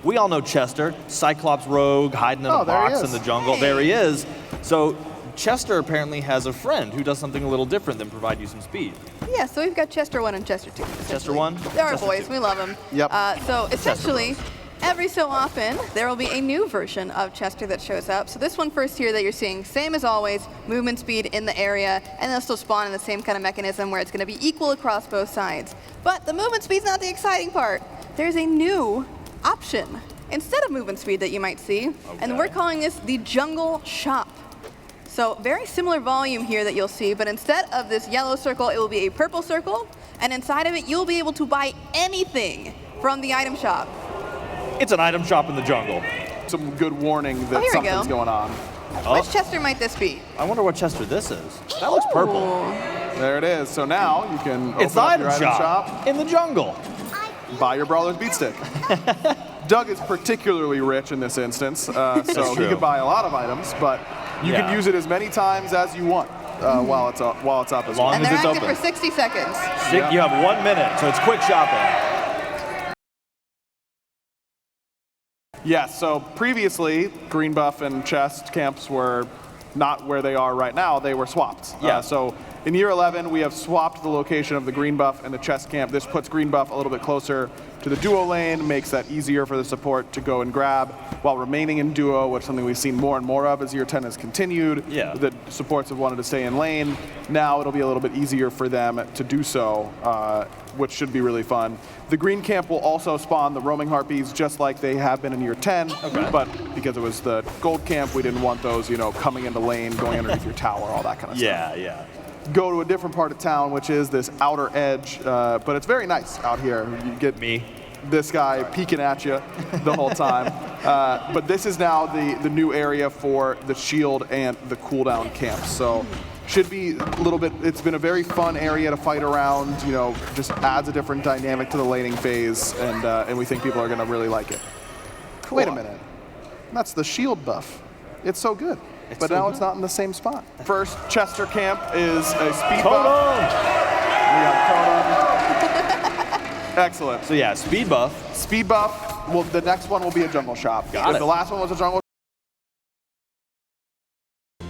We all know Chester, Cyclops rogue, hiding in a box in the jungle. Hey. There he is. So Chester apparently has a friend who does something a little different than provide you some speed. Yeah, so we've got Chester 1 and Chester 2. Chester 1? They're our boys, we love them. Yep. So essentially, every so often, there will be a new version of Chester that shows up. So this one first here that you're seeing, same as always, movement speed in the area, and they'll still spawn in the same kind of mechanism where it's going to be equal across both sides. But the movement speed's not the exciting part. There's a new option instead of movement speed that you might see, and we're calling this the Jungle Shop. So very similar volume here that you'll see, but instead of this yellow circle, it will be a purple circle, and inside of it, you'll be able to buy anything from the item shop. It's an item shop in the jungle. Some good warning that something's going on. Which Chester might this be? I wonder what Chester this is. That looks purple. There it is. So now you can open it's the up item your shop in the jungle. Buy your Brawler's Beat Stick. Doug is particularly rich in this instance, so he could buy a lot of items, but you can use it as many times as you want while it's up as well. And they're active for 60 seconds. You have 1 minute, so it's quick shopping. Yes, so previously, green buff and chest camps were not where they are right now. They were swapped. So in year 11, we have swapped the location of the green buff and the chest camp. This puts green buff a little bit closer to the duo lane, makes that easier for the support to go and grab while remaining in duo, which is something we've seen more and more of as year 10 has continued. The supports have wanted to stay in lane. Now it'll be a little bit easier for them to do so, which should be really fun. The green camp will also spawn the roaming harpies just like they have been in year 10, but because it was the gold camp, we didn't want those, coming into lane, going underneath your tower, all that kind of stuff. Go to a different part of town, which is this outer edge, but it's very nice out here. You get this guy peeking at you the whole time. But this is now the new area for the shield and the cooldown camps. So should be a little bit, it's been a very fun area to fight around, just adds a different dynamic to the laning phase, and we think people are gonna really like it. Wait a minute, that's the shield buff. It's so good. But now it's not in the same spot. First Chester camp is a speed buff. We got Conan. Excellent. So yeah, speed buff. Speed buff. Well, the next one will be a jungle shop. Got it. The last one was a jungle.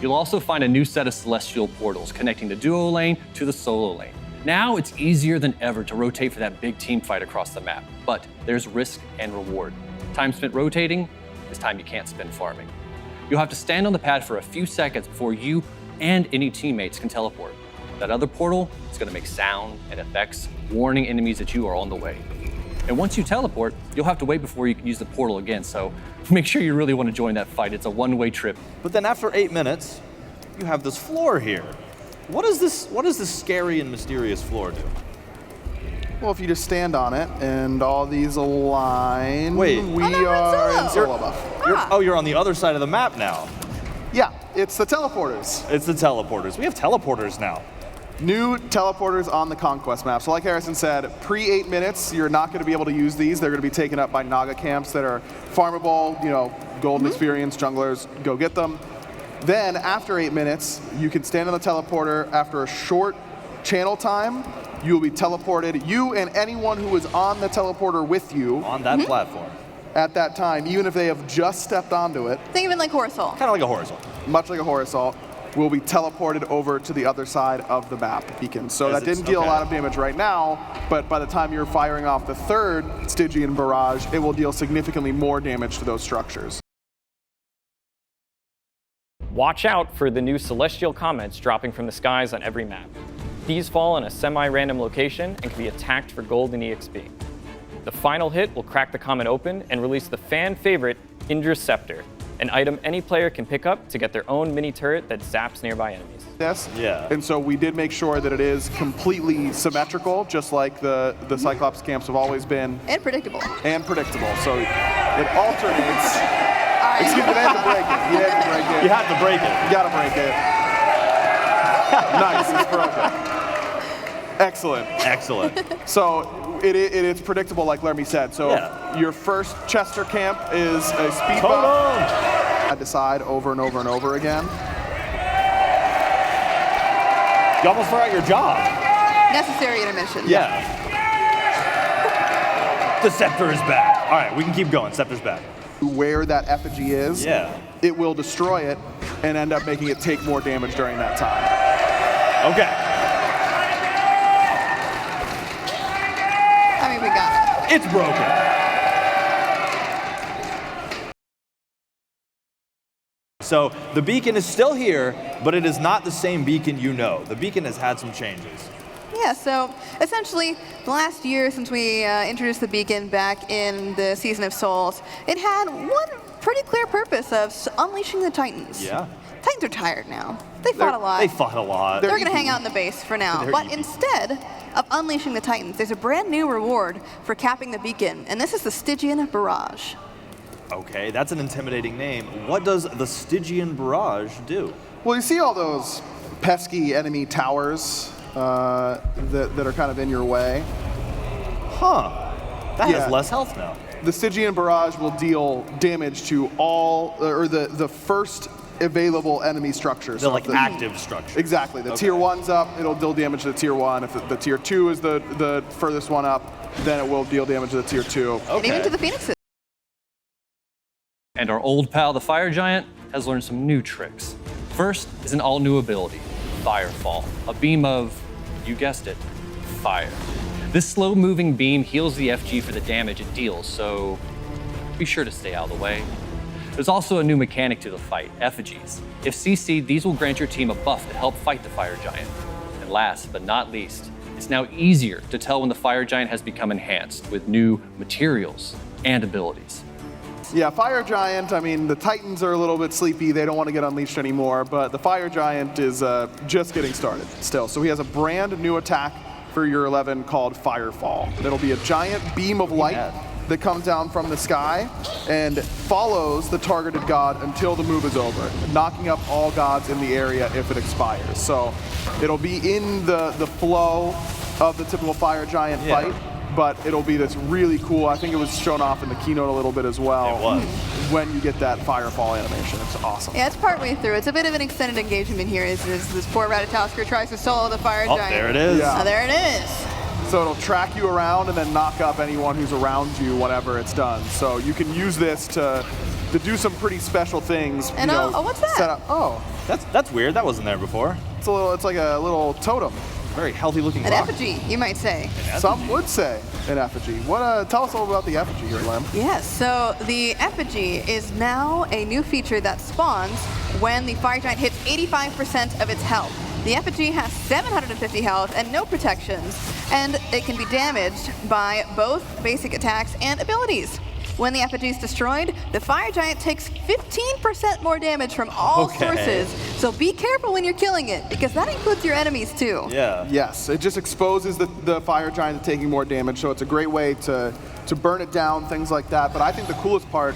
You'll also find a new set of celestial portals connecting the duo lane to the solo lane. Now it's easier than ever to rotate for that big team fight across the map, but there's risk and reward. Time spent rotating is time you can't spend farming. You'll have to stand on the pad for a few seconds before you and any teammates can teleport. That other portal is going to make sound and effects, warning enemies that you are on the way. And once you teleport, you'll have to wait before you can use the portal again, so make sure you really want to join that fight. It's a one-way trip. But then after 8 minutes, you have this floor here. What does this scary and mysterious floor do? Well, if you just stand on it and all these align, we are in solo buff. You're on the other side of the map now. Yeah, it's the teleporters. It's the teleporters. We have teleporters now. New teleporters on the Conquest map. So like Harrison said, pre-8 minutes, you're not going to be able to use these. They're going to be taken up by Naga camps that are farmable, golden experience, junglers, go get them. Then after 8 minutes, you can stand on the teleporter. After a short channel time, you will be teleported. You and anyone who is on the teleporter with you. On that platform. At that time, even if they have just stepped onto it. Think of it like Horizontal. Kind of like a horizontal. Much like a horizontal. Will be teleported over to the other side of the map beacon. So that didn't deal a lot of damage right now, but by the time you're firing off the third Stygian barrage, it will deal significantly more damage to those structures. Watch out for the new celestial comets dropping from the skies on every map. These fall in a semi-random location and can be attacked for gold and EXP. The final hit will crack the comet open and release the fan favorite Indra's Scepter, an item any player can pick up to get their own mini turret that zaps nearby enemies. Yes. Yeah. And so we did make sure that it is completely symmetrical, just like the Cyclops camps have always been. And predictable. And predictable. So it alternates. Excuse me, they have to break it. You have to break it. You have to break it. You gotta break it. Nice, it's broken. Excellent. Excellent. So it's predictable, like Lermy said. So your first Chester camp is a speed buff. I decide over and over and over again. You almost forgot your job. Necessary intermission. Yeah. The scepter is back. right, we can keep going. Scepter's back. Where that effigy is, it will destroy it and end up making it take more damage during that time. Okay. I mean, we got it. It's broken. So the beacon is still here, but it is not the same beacon you know. The beacon has had some changes. Yeah, so essentially, the last year since we introduced the beacon back in the Season of Souls, it had one pretty clear purpose of unleashing the Titans. Yeah. Titans are tired now. They fought a lot. They fought a lot. They're going to hang out in the base for now. But instead of unleashing the Titans, there's a brand new reward for capping the beacon, and this is the Stygian Barrage. Okay, that's an intimidating name. What does the Stygian Barrage do? Well, you see all those pesky enemy towers that are kind of in your way? Huh. That has less health now. The Stygian Barrage will deal damage to all, or the first available enemy structures. The active structure. Exactly. The tier 1's up, it'll deal damage to the tier 1. If the tier 2 is the furthest one up, then it will deal damage to the tier 2. Okay. And even to the Phoenixes. And our old pal, the Fire Giant, has learned some new tricks. First is an all-new ability, Firefall, a beam of, you guessed it, fire. This slow-moving beam heals the FG for the damage it deals, so be sure to stay out of the way. There's also a new mechanic to the fight, effigies. If CC'd, these will grant your team a buff to help fight the Fire Giant. And last but not least, it's now easier to tell when the Fire Giant has become enhanced with new materials and abilities. Yeah, Fire Giant, I mean, the Titans are a little bit sleepy. They don't want to get unleashed anymore, but the Fire Giant is just getting started still. So he has a brand new attack for year 11 called Firefall. It'll be a giant beam of light that comes down from the sky and follows the targeted god until the move is over, knocking up all gods in the area if it expires. So it'll be in the flow of the typical Fire Giant fight, but it'll be this really cool, I think it was shown off in the keynote a little bit as well. It was. When you get that Firefall animation. It's awesome. Yeah, it's partway through. It's a bit of an extended engagement here as this poor Ratatosker tries to solo the Fire Giant. There it is. Yeah. Oh, there it is. So it'll track you around and then knock up anyone who's around you whenever it's done. So you can use this to do some pretty special things. And what's that? Set up, That's weird. That wasn't there before. it's like a little totem. Very healthy looking An rock. effigy, you might say. Some would say an effigy. Tell us all about the effigy here, Lem. Yes, so the effigy is now a new feature that spawns when the Fire Giant hits 85% of its health. The effigy has 750 health and no protections, and it can be damaged by both basic attacks and abilities. When the effigy is destroyed, the Fire Giant takes 15% more damage from all sources. So be careful when you're killing it, because that includes your enemies too. Yeah. Yes, it just exposes the Fire Giant to taking more damage, so it's a great way to burn it down, things like that. But I think the coolest part